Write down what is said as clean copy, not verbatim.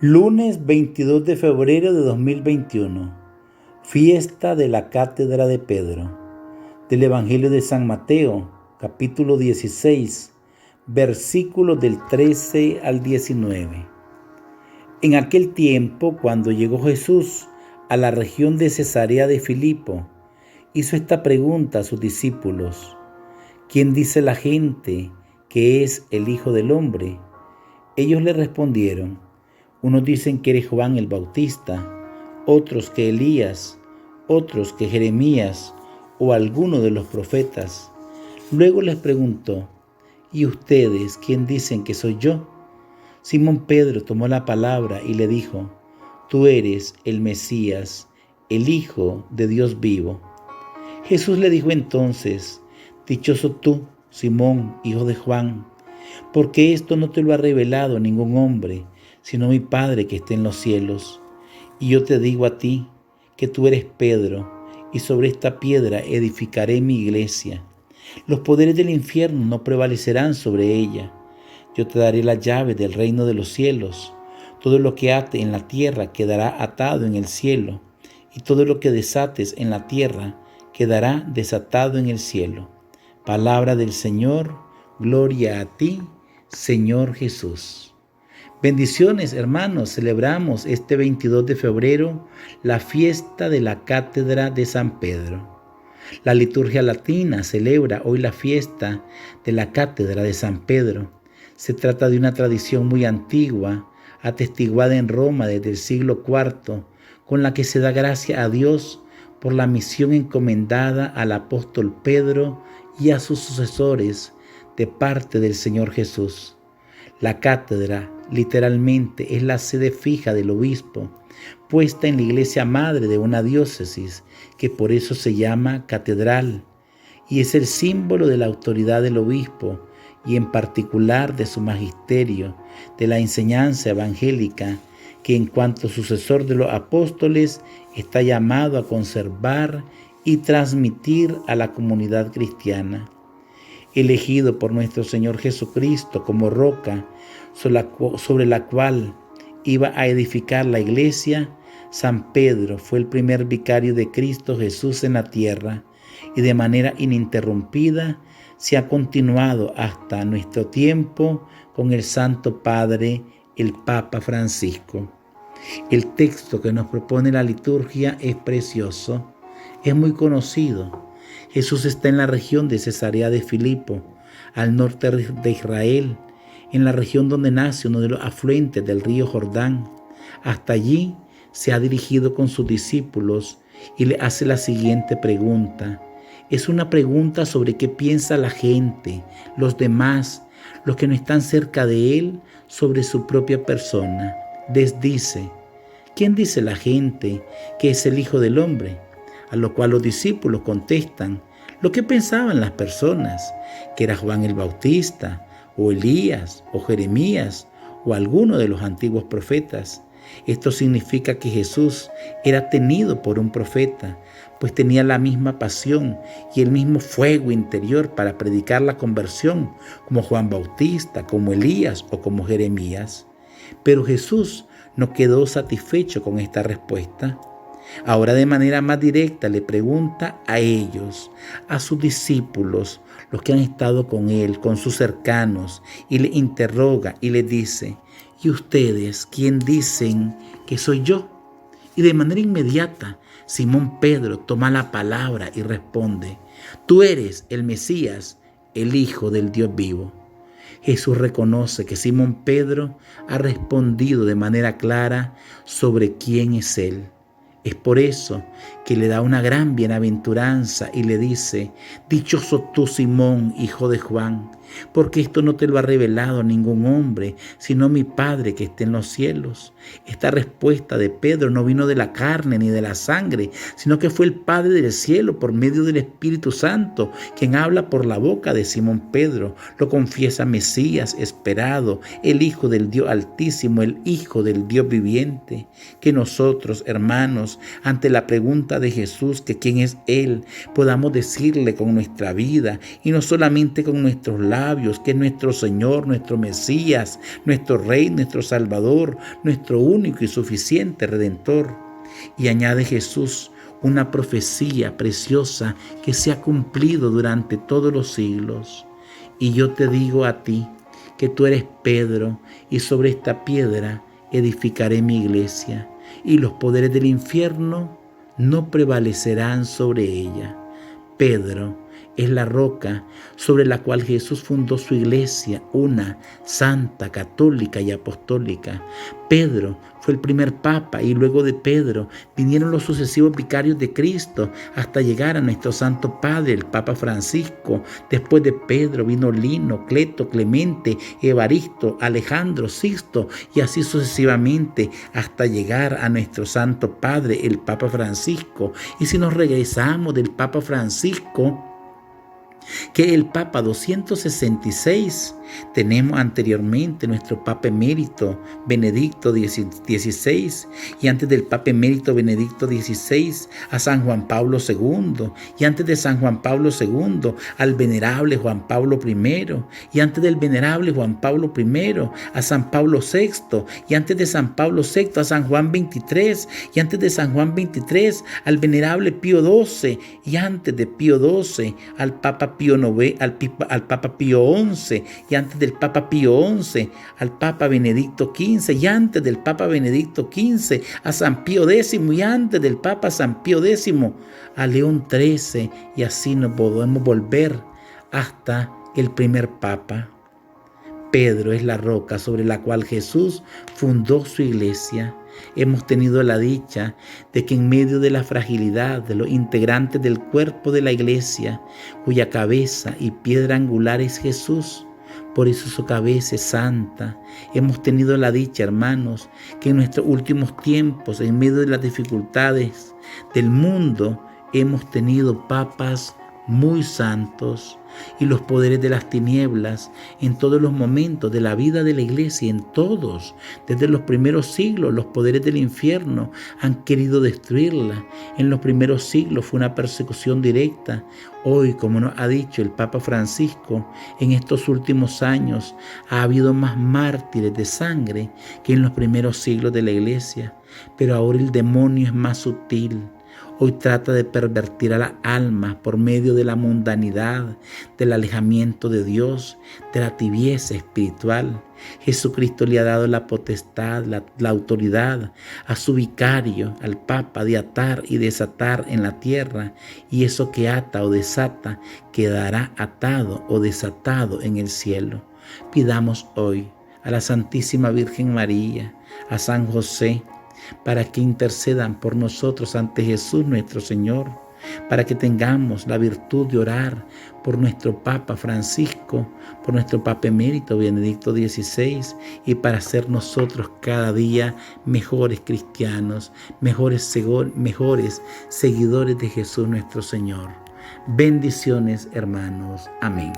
Lunes 22 de febrero de 2021, fiesta de la Cátedra de Pedro, del Evangelio de San Mateo, capítulo 16, versículos del 13 al 19. En aquel tiempo, cuando llegó Jesús a la región de Cesarea de Filipo, hizo esta pregunta a sus discípulos: ¿Quién dice la gente que es el Hijo del Hombre? Ellos le respondieron: unos dicen que eres Juan el Bautista, otros que Elías, otros que Jeremías o alguno de los profetas. Luego les preguntó: ¿y ustedes quién dicen que soy yo? Simón Pedro tomó la palabra y le dijo: tú eres el Mesías, el Hijo de Dios vivo. Jesús le dijo entonces: dichoso tú, Simón, hijo de Juan, porque esto no te lo ha revelado ningún hombre, sino mi Padre que está en los cielos. Y yo te digo a ti que tú eres Pedro, y sobre esta piedra edificaré mi iglesia. Los poderes del infierno no prevalecerán sobre ella. Yo te daré las llaves del reino de los cielos. Todo lo que ate en la tierra quedará atado en el cielo, y todo lo que desates en la tierra quedará desatado en el cielo. Palabra del Señor, gloria a ti, Señor Jesús. Bendiciones, hermanos, celebramos este 22 de febrero la fiesta de la Cátedra de San Pedro. La liturgia latina celebra hoy la fiesta de la Cátedra de San Pedro. Se trata de una tradición muy antigua, atestiguada en Roma desde el siglo IV, con la que se da gracia a Dios por la misión encomendada al apóstol Pedro y a sus sucesores de parte del Señor Jesús. La cátedra, literalmente, es la sede fija del obispo, puesta en la iglesia madre de una diócesis, que por eso se llama catedral, y es el símbolo de la autoridad del obispo, y en particular de su magisterio, de la enseñanza evangélica, que en cuanto sucesor de los apóstoles está llamado a conservar y transmitir a la comunidad cristiana. Elegido por nuestro Señor Jesucristo como roca sobre la cual iba a edificar la iglesia, San Pedro fue el primer vicario de Cristo Jesús en la tierra, y de manera ininterrumpida se ha continuado hasta nuestro tiempo con el Santo Padre, el Papa Francisco. El texto que nos propone la liturgia es precioso, es muy conocido. Jesús está en la región de Cesarea de Filipo, al norte de Israel, en la región donde nace uno de los afluentes del río Jordán. Hasta allí se ha dirigido con sus discípulos y le hace la siguiente pregunta. Es una pregunta sobre qué piensa la gente, los demás, los que no están cerca de él, sobre su propia persona. Les dice: ¿quién dice la gente que es el Hijo del Hombre? A lo cual los discípulos contestan lo que pensaban las personas, que era Juan el Bautista, o Elías, o Jeremías, o alguno de los antiguos profetas. Esto significa que Jesús era tenido por un profeta, pues tenía la misma pasión y el mismo fuego interior para predicar la conversión, como Juan Bautista, como Elías o como Jeremías. Pero Jesús no quedó satisfecho con esta respuesta. Ahora, de manera más directa, le pregunta a ellos, a sus discípulos, los que han estado con él, con sus cercanos, y le interroga y le dice: ¿y ustedes quién dicen que soy yo? Y de manera inmediata, Simón Pedro toma la palabra y responde: tú eres el Mesías, el Hijo del Dios vivo. Jesús reconoce que Simón Pedro ha respondido de manera clara sobre quién es él. Es por eso que le da una gran bienaventuranza y le dice: dichoso tú, Simón, hijo de Juan, porque esto no te lo ha revelado ningún hombre, sino mi Padre que está en los cielos. Esta respuesta de Pedro no vino de la carne ni de la sangre, sino que fue el Padre del cielo por medio del Espíritu Santo, quien habla por la boca de Simón Pedro. Lo confiesa Mesías esperado, el Hijo del Dios Altísimo, el Hijo del Dios viviente. Que nosotros, hermanos, ante la pregunta de Jesús, que quién es Él, podamos decirle con nuestra vida y no solamente con nuestros labios, labios, que es nuestro Señor, nuestro Mesías, nuestro Rey, nuestro Salvador, nuestro único y suficiente Redentor. Y añade Jesús una profecía preciosa que se ha cumplido durante todos los siglos. Y yo te digo a ti que tú eres Pedro, y sobre esta piedra edificaré mi iglesia, y los poderes del infierno no prevalecerán sobre ella. Pedro es la roca sobre la cual Jesús fundó su iglesia, una santa, católica y apostólica. Pedro fue el primer papa, y luego de Pedro vinieron los sucesivos vicarios de Cristo hasta llegar a nuestro Santo Padre, el Papa Francisco. Después de Pedro vino Lino, Cleto, Clemente, Evaristo, Alejandro, Sixto, y así sucesivamente hasta llegar a nuestro Santo Padre, el Papa Francisco. Y si nos regresamos del Papa Francisco, que el Papa 266, tenemos anteriormente nuestro Papa Emérito Benedicto XVI, y antes del Papa Emérito Benedicto XVI a San Juan Pablo II, y antes de San Juan Pablo II al venerable Juan Pablo I, y antes del venerable Juan Pablo I a San Pablo VI, y antes de San Pablo VI a San Juan XXIII, y antes de San Juan XXIII al venerable Pío XII, y antes de Pío XII al Papa Pío IX, al Papa Pío XI, y antes del Papa Pío XI al Papa Benedicto XV, y antes del Papa Benedicto XV a San Pío X, y antes del Papa San Pío X a León XIII, y así nos podemos volver hasta el primer Papa. Pedro es la roca sobre la cual Jesús fundó su iglesia. Hemos tenido la dicha de que en medio de la fragilidad de los integrantes del cuerpo de la iglesia, cuya cabeza y piedra angular es Jesús, por eso su cabeza es santa, hemos tenido la dicha, hermanos, que en nuestros últimos tiempos, en medio de las dificultades del mundo, hemos tenido papas muy santos, y los poderes de las tinieblas en todos los momentos de la vida de la iglesia, en todos, desde los primeros siglos, los poderes del infierno han querido destruirla. En los primeros siglos fue una persecución directa. Hoy, como nos ha dicho el Papa Francisco, en estos últimos años ha habido más mártires de sangre que en los primeros siglos de la iglesia, pero ahora el demonio es más sutil. Hoy trata de pervertir a la alma por medio de la mundanidad, del alejamiento de Dios, de la tibieza espiritual. Jesucristo le ha dado la potestad, la autoridad a su vicario, al Papa, de atar y desatar en la tierra, y eso que ata o desata quedará atado o desatado en el cielo. Pidamos hoy a la Santísima Virgen María, a San José, para que intercedan por nosotros ante Jesús nuestro Señor, para que tengamos la virtud de orar por nuestro Papa Francisco, por nuestro Papa Emérito Benedicto XVI, y para ser nosotros cada día mejores cristianos, mejores seguidores de Jesús nuestro Señor. Bendiciones, hermanos. Amén.